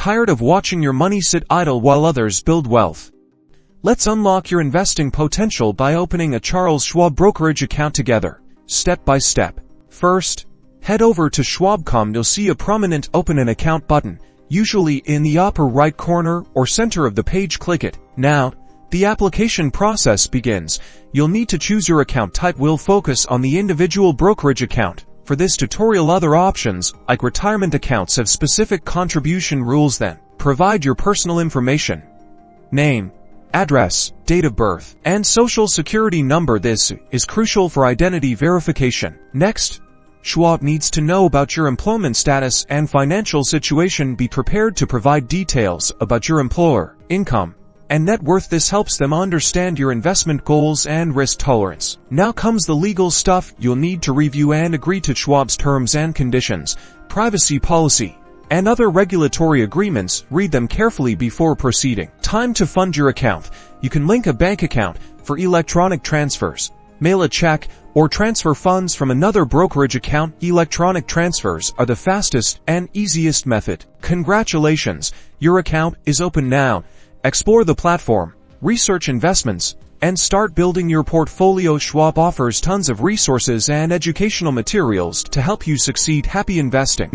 Tired of watching your money sit idle while others build wealth? Let's unlock your investing potential by opening a Charles Schwab Brokerage account together, step by step. First, head over to Schwab.com. You'll see a prominent Open an Account button, usually in the upper right corner or center of the page. Click it. Now, the application process begins. You'll need to choose your account type. We'll focus on the individual brokerage account. For this tutorial, other options, like retirement accounts, have specific contribution rules. Then, provide your personal information. Name, address, date of birth, and social security number. This is crucial for identity verification. Next, Schwab needs to know about your employment status and financial situation. Be prepared to provide details about your employer, income, and net worth. This helps them understand your investment goals and risk tolerance. Now comes the legal stuff. You'll need to review and agree to Schwab's terms and conditions, privacy policy, and other regulatory agreements. Read them carefully before proceeding. Time to fund your account. You can link a bank account for electronic transfers, mail a check, or transfer funds from another brokerage account. Electronic transfers are the fastest and easiest method. Congratulations, your account is open now. Explore the platform, research investments, and start building your portfolio. Schwab offers tons of resources and educational materials to help you succeed. Happy investing!